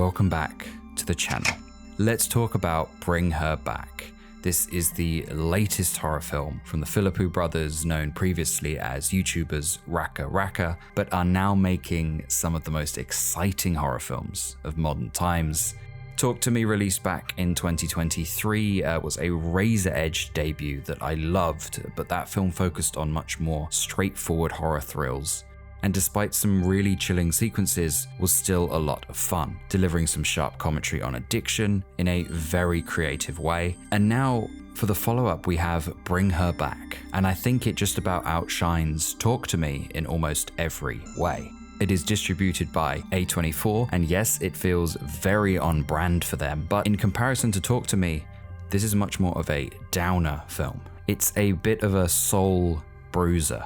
welcome back to the channel. Let's talk about Bring Her Back. This is the latest horror film from the Philippou brothers, known previously as YouTubers Raka Raka, but are now making some of the most exciting horror films of modern times. Talk to Me, released back in 2023, was a razor-edged debut that I loved, but that film focused on much more straightforward horror thrills. And despite some really chilling sequences, was still a lot of fun, delivering some sharp commentary on addiction in a very creative way. And now, for the follow-up, we have Bring Her Back, and I think it just about outshines Talk to Me in almost every way. It is distributed by A24, and yes, it feels very on brand for them, but in comparison to Talk to Me, this is much more of a downer film. It's a bit of a soul bruiser,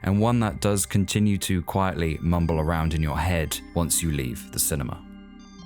and one that does continue to quietly mumble around in your head once you leave the cinema.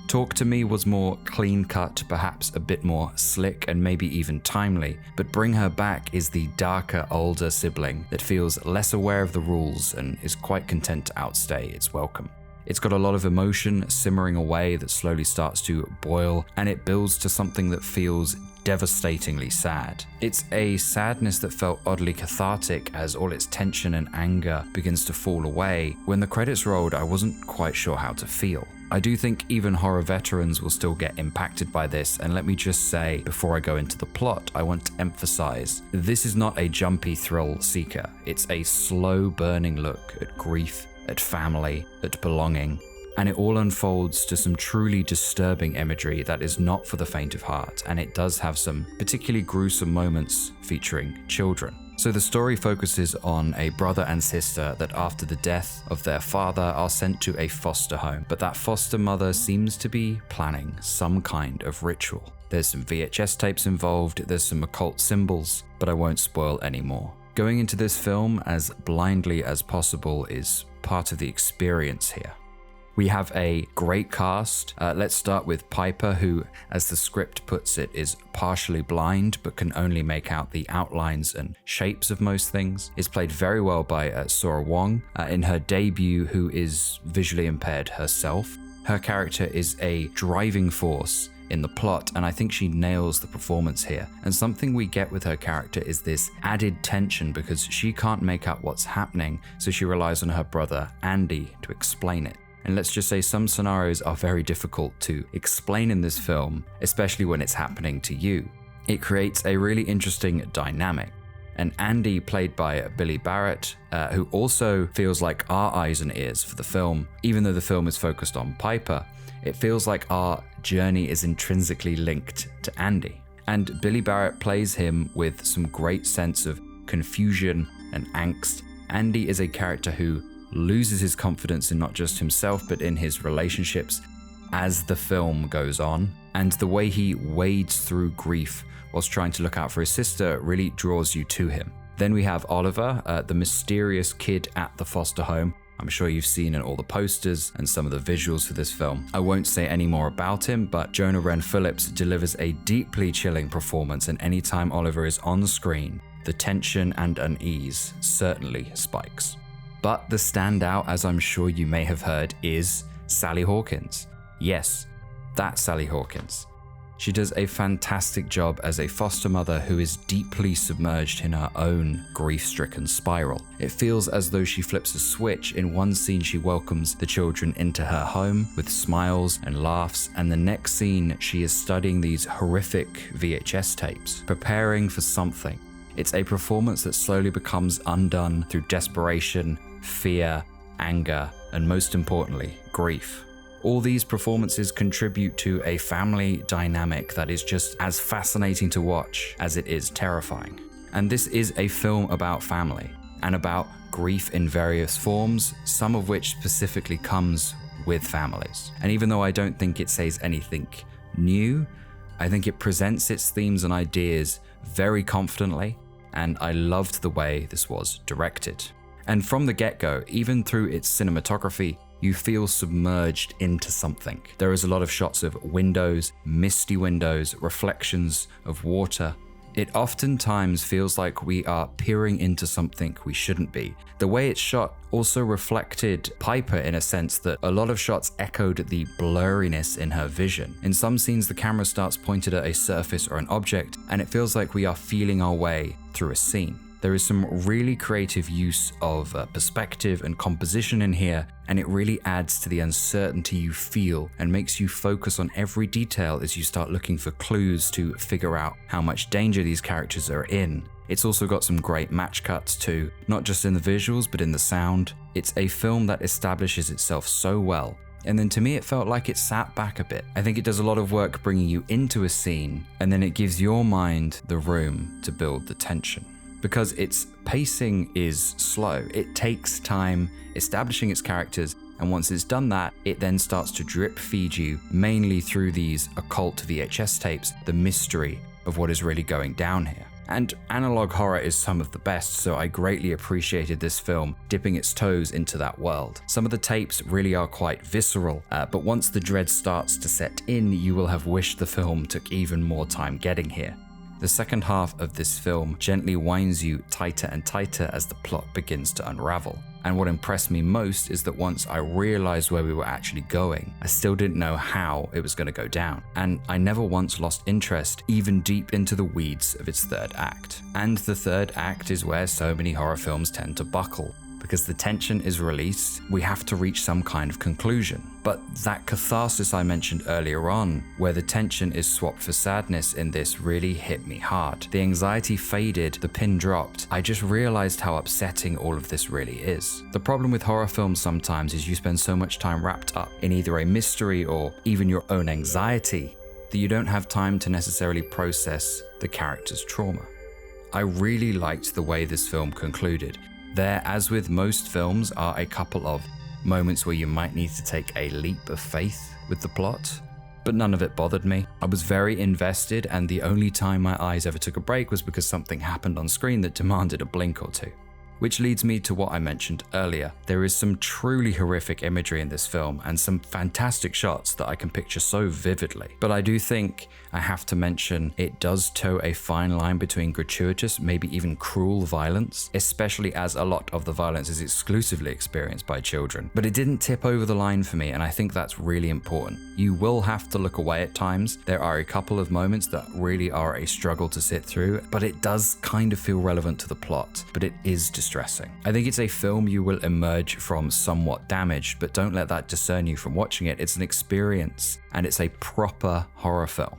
Talk to Me was more clean-cut, perhaps a bit more slick and maybe even timely, but Bring Her Back is the darker, older sibling that feels less aware of the rules and is quite content to outstay its welcome. It's got a lot of emotion simmering away that slowly starts to boil, and it builds to something that feels devastatingly sad. It's a sadness that felt oddly cathartic as all its tension and anger begins to fall away. When the credits rolled, I wasn't quite sure how to feel. I do think even horror veterans will still get impacted by this, and let me just say, before I go into the plot, I want to emphasize, this is not a jumpy thrill seeker. It's a slow burning look at grief, at family, at belonging, and it all unfolds to some truly disturbing imagery that is not for the faint of heart, and it does have some particularly gruesome moments featuring children. So the story focuses on a brother and sister that after the death of their father are sent to a foster home, but that foster mother seems to be planning some kind of ritual. There's some VHS tapes involved, there's some occult symbols, but I won't spoil any more. Going into this film as blindly as possible is part of the experience here. We have a great cast. Let's start with Piper, who, as the script puts it, is partially blind but can only make out the outlines and shapes of most things. Is played very well by Sora Wong, in her debut, who is visually impaired herself. Her character is a driving force in the plot, and I think she nails the performance here. And something we get with her character is this added tension because she can't make out what's happening, so she relies on her brother Andy to explain it. And let's just say some scenarios are very difficult to explain in this film, especially when it's happening to you. It creates a really interesting dynamic. And Andy, played by Billy Barrett, who also feels like our eyes and ears for the film, even though the film is focused on Piper, it feels like our journey is intrinsically linked to Andy. And Billy Barrett plays him with some great sense of confusion and angst. Andy is a character who loses his confidence in not just himself but in his relationships as the film goes on, and the way he wades through grief whilst trying to look out for his sister really draws you to him. Then we have Oliver, the mysterious kid at the foster home. I'm sure you've seen in all the posters and some of the visuals for this film. I won't say any more about him, but Jonah Wren Phillips delivers a deeply chilling performance, and anytime Oliver is on screen, the tension and unease certainly spikes. But the standout, as I'm sure you may have heard, is Sally Hawkins. Yes, that's Sally Hawkins. She does a fantastic job as a foster mother who is deeply submerged in her own grief-stricken spiral. It feels as though she flips a switch. In one scene, she welcomes the children into her home with smiles and laughs, and the next scene, she is studying these horrific VHS tapes, preparing for something. It's a performance that slowly becomes undone through desperation, fear, anger, and most importantly, grief. All these performances contribute to a family dynamic that is just as fascinating to watch as it is terrifying. And this is a film about family and about grief in various forms, some of which specifically comes with families. And even though I don't think it says anything new, I think it presents its themes and ideas very confidently, and I loved the way this was directed. And from the get-go, even through its cinematography, you feel submerged into something. There is a lot of shots of windows, misty windows, reflections of water, It oftentimes feels like we are peering into something we shouldn't be. The way it's shot also reflected Piper in a sense that a lot of shots echoed the blurriness in her vision. In some scenes, the camera starts pointed at a surface or an object, and it feels like we are feeling our way through a scene. There is some really creative use of perspective and composition in here, and it really adds to the uncertainty you feel and makes you focus on every detail as you start looking for clues to figure out how much danger these characters are in. It's also got some great match cuts too, not just in the visuals but in the sound. It's a film that establishes itself so well. And then to me, it felt like it sat back a bit. I think it does a lot of work bringing you into a scene, and then it gives your mind the room to build the tension. Because its pacing is slow, it takes time establishing its characters, and once it's done that, it then starts to drip feed you, mainly through these occult VHS tapes, the mystery of what is really going down here. And analog horror is some of the best, so I greatly appreciated this film dipping its toes into that world. Some of the tapes really are quite visceral, but once the dread starts to set in, you will have wished the film took even more time getting here. The second half of this film gently winds you tighter and tighter as the plot begins to unravel. And what impressed me most is that once I realized where we were actually going, I still didn't know how it was going to go down. And I never once lost interest, even deep into the weeds of its third act. And the third act is where so many horror films tend to buckle. Because the tension is released, we have to reach some kind of conclusion. But that catharsis I mentioned earlier on, where the tension is swapped for sadness in this, really hit me hard. The anxiety faded, the pin dropped. I just realized how upsetting all of this really is. The problem with horror films sometimes is you spend so much time wrapped up in either a mystery or even your own anxiety that you don't have time to necessarily process the character's trauma. I really liked the way this film concluded. There, as with most films, are a couple of moments where you might need to take a leap of faith with the plot, but none of it bothered me. I was very invested, and the only time my eyes ever took a break was because something happened on screen that demanded a blink or two. Which leads me to what I mentioned earlier. There is some truly horrific imagery in this film and some fantastic shots that I can picture so vividly. But I do think I have to mention it does toe a fine line between gratuitous, maybe even cruel violence, especially as a lot of the violence is exclusively experienced by children. But it didn't tip over the line for me, and I think that's really important. You will have to look away at times. There are a couple of moments that really are a struggle to sit through, but it does kind of feel relevant to the plot, but it is distressing. I think it's a film you will emerge from somewhat damaged, but don't let that discern you from watching it. It's an experience, and it's a proper horror film.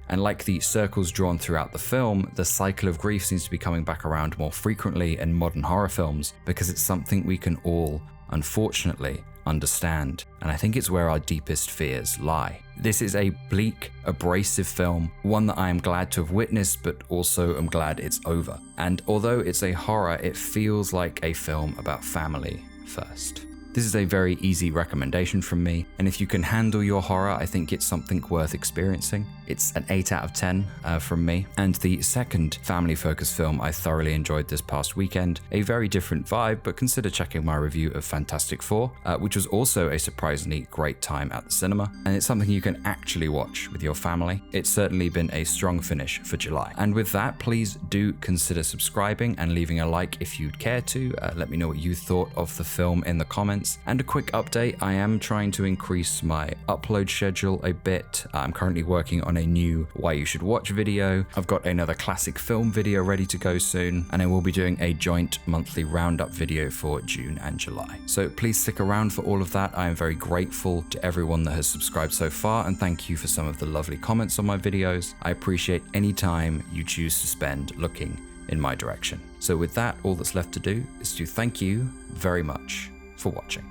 And like the circles drawn throughout the film, the cycle of grief seems to be coming back around more frequently in modern horror films because it's something we can all, unfortunately, understand. And I think it's where our deepest fears lie. This is a bleak, abrasive film, one that I am glad to have witnessed, but also am glad it's over. And although it's a horror, it feels like a film about family first. This is a very easy recommendation from me, and if you can handle your horror, I think it's something worth experiencing. It's an 8 out of 10 from me. And the second family-focused film I thoroughly enjoyed this past weekend, a very different vibe, but consider checking my review of Fantastic Four, which was also a surprisingly great time at the cinema, and it's something you can actually watch with your family. It's certainly been a strong finish for July. And with that, please do consider subscribing and leaving a like if you'd care to. Let me know what you thought of the film in the comments. And a quick update, I am trying to increase my upload schedule a bit. I'm currently working on a new Why You Should Watch video. I've got another classic film video ready to go soon, and I will be doing a joint monthly roundup video for June and July. So please stick around for all of that. I am very grateful to everyone that has subscribed so far, and thank you for some of the lovely comments on my videos. I appreciate any time you choose to spend looking in my direction. So with that, all that's left to do is to thank you very much for watching.